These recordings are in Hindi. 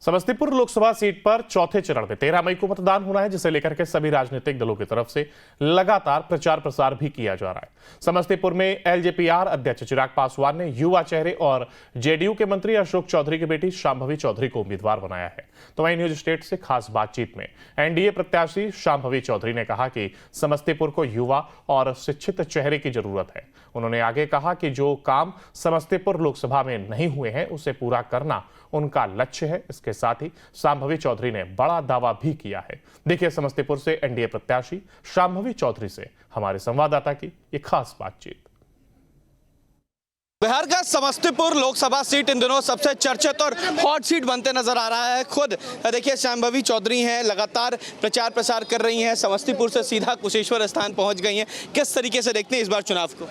समस्तीपुर लोकसभा सीट पर चौथे चरण में 13 मई को मतदान होना है, जिसे लेकर के सभी राजनीतिक दलों की तरफ से लगातार प्रचार प्रसार भी किया जा रहा है। समस्तीपुर में एलजेपीआर अध्यक्ष चिराग पासवान ने युवा चेहरे और जेडीयू के मंत्री अशोक चौधरी की बेटी शांभवी चौधरी को उम्मीदवार बनाया है। तो वहीं न्यूज स्टेट से खास बातचीत में एनडीए प्रत्याशी शांभवी चौधरी ने कहा कि समस्तीपुर को युवा और शिक्षित चेहरे की जरूरत है। उन्होंने आगे कहा कि जो काम समस्तीपुर लोकसभा में नहीं हुए हैं उसे पूरा करना उनका लक्ष्य है। इसके साथ ही शांभवी चौधरी ने बड़ा दावा भी किया है। देखिए समस्तीपुर से एनडीए प्रत्याशी शांभवी चौधरी से हमारे संवाददाता की ये खास बातचीत। बिहार का समस्तीपुर लोकसभा सीट इन दिनों सबसे चर्चित और हॉट सीट बनते नजर आ रहा है। खुद देखिए शांभवी चौधरी हैं, लगातार प्रचार प्रसार कर रही हैं, समस्तीपुर से सीधा कुशेश्वर स्थान पहुंच गई हैं। किस तरीके से देखते हैं इस बार चुनाव को?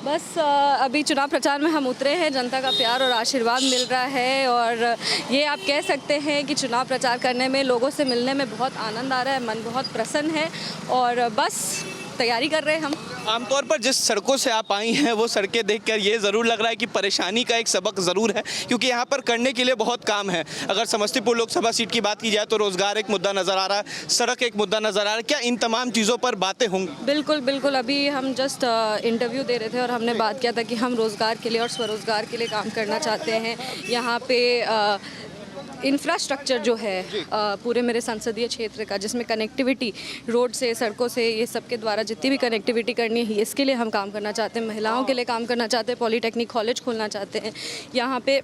बस अभी चुनाव प्रचार में हम उतरे हैं, जनता का प्यार और आशीर्वाद मिल रहा है और ये आप कह सकते हैं कि चुनाव प्रचार करने में, लोगों से मिलने में बहुत आनंद आ रहा है, मन बहुत प्रसन्न है और बस तैयारी कर रहे हैं हम। आमतौर पर जिस सड़कों से आप आई हैं वो सड़कें देखकर ये ज़रूर लग रहा है कि परेशानी का एक सबक ज़रूर है, क्योंकि यहाँ पर करने के लिए बहुत काम है। अगर समस्तीपुर लोकसभा सीट की बात की जाए तो रोज़गार एक मुद्दा नज़र आ रहा है, सड़क एक मुद्दा नज़र आ रहा है। क्या इन तमाम चीज़ों पर बातें होंगी? बिल्कुल बिल्कुल। अभी हम जस्ट इंटरव्यू दे रहे थे और हमने बात किया था कि हम रोज़गार के लिए और स्वरोज़गार के लिए काम करना चाहते हैं। यहाँ पे इंफ्रास्ट्रक्चर जो है पूरे मेरे संसदीय क्षेत्र का, जिसमें कनेक्टिविटी रोड से, सड़कों से, ये सब के द्वारा जितनी भी कनेक्टिविटी करनी है, इसके लिए हम काम करना चाहते हैं। महिलाओं के लिए काम करना चाहते हैं, पॉलीटेक्निक कॉलेज खोलना चाहते हैं। यहाँ पे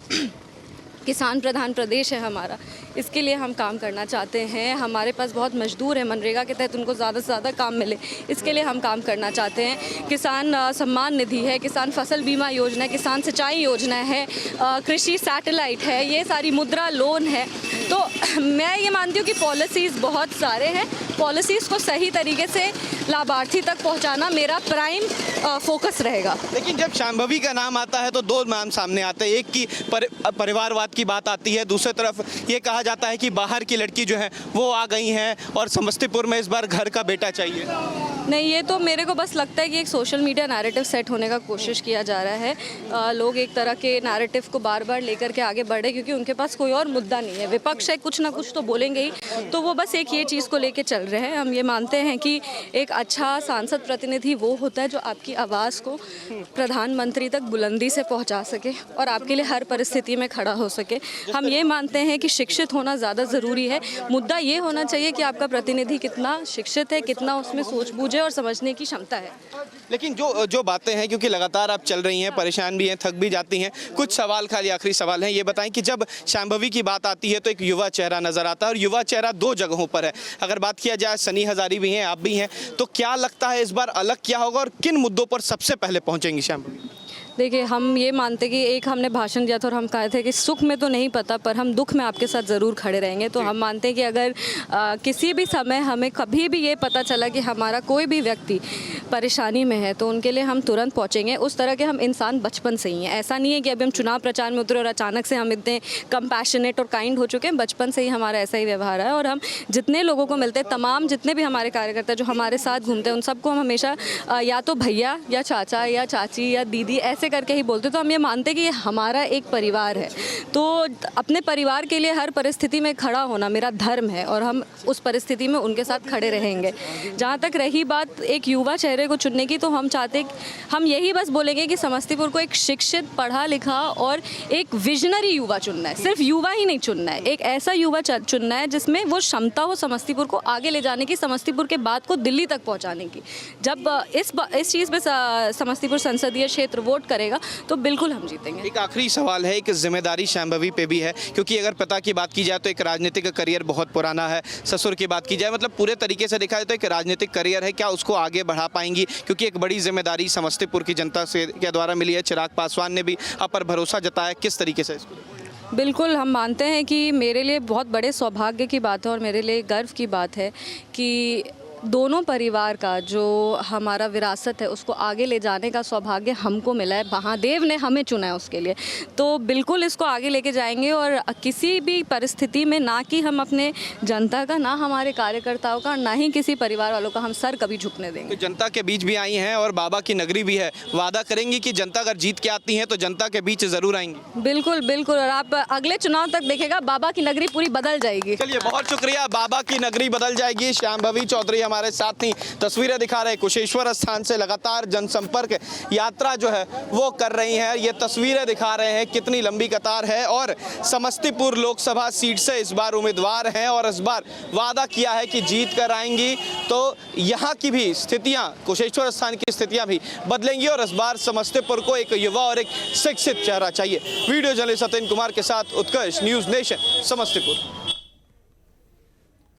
किसान प्रधान प्रदेश है हमारा, इसके लिए हम काम करना चाहते हैं। हमारे पास बहुत मजदूर हैं, मनरेगा के तहत उनको ज़्यादा से ज़्यादा काम मिले, इसके लिए हम काम करना चाहते हैं। किसान सम्मान निधि है, किसान फसल बीमा योजना है, किसान सिंचाई योजना है, कृषि सैटेलाइट है, ये सारी मुद्रा लोन है। तो मैं ये मानती हूँ कि पॉलिसीज़ बहुत सारे हैं, पॉलिसीज़ को सही तरीके से लाभार्थी तक पहुँचाना मेरा प्राइम फोकस रहेगा। लेकिन जब शांभवी का नाम आता है तो दो नाम सामने आते हैं। एक की परिवारवाद की बात आती है, दूसरी तरफ ये कहा जाता है कि बाहर की लड़की जो है वो आ गई हैं और समस्तीपुर में इस बार घर का बेटा चाहिए। नहीं, ये तो मेरे को बस लगता है कि एक सोशल मीडिया नैरेटिव सेट होने का कोशिश किया जा रहा है। लोग एक तरह के नैरेटिव को बार बार लेकर के आगे बढ़े, क्योंकि उनके पास कोई और मुद्दा नहीं है। विपक्ष है, कुछ ना कुछ तो बोलेंगे ही, तो वो बस एक ये चीज़ को लेके चल रहे हैं। हम ये मानते हैं कि एक अच्छा सांसद प्रतिनिधि वो होता है जो आपकी आवाज़ को प्रधानमंत्री तक बुलंदी से पहुँचा सके और आपके लिए हर परिस्थिति में खड़ा हो सके। हम ये मानते हैं कि शिक्षित होना ज़्यादा ज़रूरी है। मुद्दा ये होना चाहिए कि आपका प्रतिनिधि कितना शिक्षित है, कितना उसमें सोच बूझ और समझने की क्षमता है। लेकिन जो बातें हैं, क्योंकि लगातार आप चल रही हैं, परेशान भी हैं, थक भी जाती हैं, कुछ सवाल खाली आखिरी सवाल हैं। ये बताएं कि जब शांभवी की बात आती है तो एक युवा चेहरा नजर आता है और युवा चेहरा दो जगहों पर है। अगर बात किया जाए, सनी हजारी भी हैं, आप भी हैं, तो क्या लगता है इस बार अलग क्या होगा और किन मुद्दों पर सबसे पहले पहुंचेंगी शांभवी? देखिए, हम ये मानते कि एक हमने भाषण दिया था और हम कहे थे कि सुख में तो नहीं पता, पर हम दुख में आपके साथ ज़रूर खड़े रहेंगे। तो हम मानते हैं कि अगर किसी भी समय हमें कभी भी ये पता चला कि हमारा कोई भी व्यक्ति परेशानी में है तो उनके लिए हम तुरंत पहुंचेंगे। उस तरह के हम इंसान बचपन से ही हैं। ऐसा नहीं है कि अभी हम चुनाव प्रचार में उतरे और अचानक से हम इतने कंपैशनेट और काइंड हो चुके हैं। बचपन से ही हमारा ऐसा ही व्यवहार है और हम जितने लोगों को मिलते हैं, तमाम जितने भी हमारे कार्यकर्ता जो हमारे साथ घूमते हैं, उन सबको हम हमेशा या तो भैया या चाचा या चाची या दीदी ऐसे करके ही बोलते। तो हम ये मानते हैं कि ये हमारा एक परिवार है, तो अपने परिवार के लिए हर परिस्थिति में खड़ा होना मेरा धर्म है और हम उस परिस्थिति में उनके साथ खड़े रहेंगे। जहाँ तक रही बात एक युवा चेहरे को चुनने की, तो हम चाहते, हम यही बस बोलेंगे कि समस्तीपुर को एक शिक्षित, पढ़ा लिखा और एक विजनरी युवा चुनना है। सिर्फ युवा ही नहीं चुनना है, एक ऐसा युवा चुनना है जिसमें वो क्षमता हो समस्तीपुर को आगे ले जाने की, समस्तीपुर के बात को दिल्ली तक पहुंचाने की। जब इस चीज़ पे समस्तीपुर संसदीय क्षेत्र वोट करेगा तो बिल्कुल हम जीतेंगे। एक आखिरी सवाल है, एक जिम्मेदारी शांभवी पे भी है, क्योंकि अगर पिता की बात की जाए तो एक राजनीतिक करियर बहुत पुराना है, ससुर की बात की जाए, मतलब पूरे तरीके से देखा जाए तो एक राजनीतिक करियर है। क्या उसको आगे बढ़ा पाएंगी? क्योंकि एक बड़ी जिम्मेदारी समस्तीपुर की जनता से के द्वारा मिली है। चिराग पासवान ने भी आप पर भरोसा जताया, किस तरीके से इसको? बिल्कुल, हम मानते हैं कि मेरे लिए बहुत बड़े सौभाग्य की बात है और मेरे लिए गर्व की बात है कि दोनों परिवार का जो हमारा विरासत है उसको आगे ले जाने का सौभाग्य हमको मिला है। महादेव ने हमें चुना है उसके लिए, तो बिल्कुल इसको आगे लेके जाएंगे और किसी भी परिस्थिति में ना कि हम अपने जनता का, ना हमारे कार्यकर्ताओं का, ना ही किसी परिवार वालों का हम सर कभी झुकने देंगे। तो जनता के बीच भी आई हैं और बाबा की नगरी भी है, वादा करेंगी कि जनता अगर जीत के आती हैं तो जनता के बीच ज़रूर आएंगी? बिल्कुल बिल्कुल, और आप अगले चुनाव तक देखेगा बाबा की नगरी पूरी बदल जाएगी। चलिए, बहुत शुक्रिया। बाबा की नगरी बदल जाएगी। शांभवी चौधरी हमारे साथ ही तस्वीरें दिखा रहे, कुशेश्वर स्थान से लगातार जनसंपर्क यात्रा जो है वो कर रही है। ये तस्वीरें दिखा रहे हैं कितनी लंबी कतार है और समस्तीपुर लोकसभा सीट से इस बार उम्मीदवार हैं और इस बार वादा किया है कि जीत कर आएंगी। तो यहाँ की भी स्थितियाँ, कुशेश्वर स्थान की स्थितियाँ भी बदलेंगी और इस बार समस्तीपुर को एक युवा और एक शिक्षित चेहरा चाहिए। वीडियो जर्नलिस्ट सत्येंद्र कुमार के साथ उत्कर्ष, न्यूज़ नेशन, समस्तीपुर।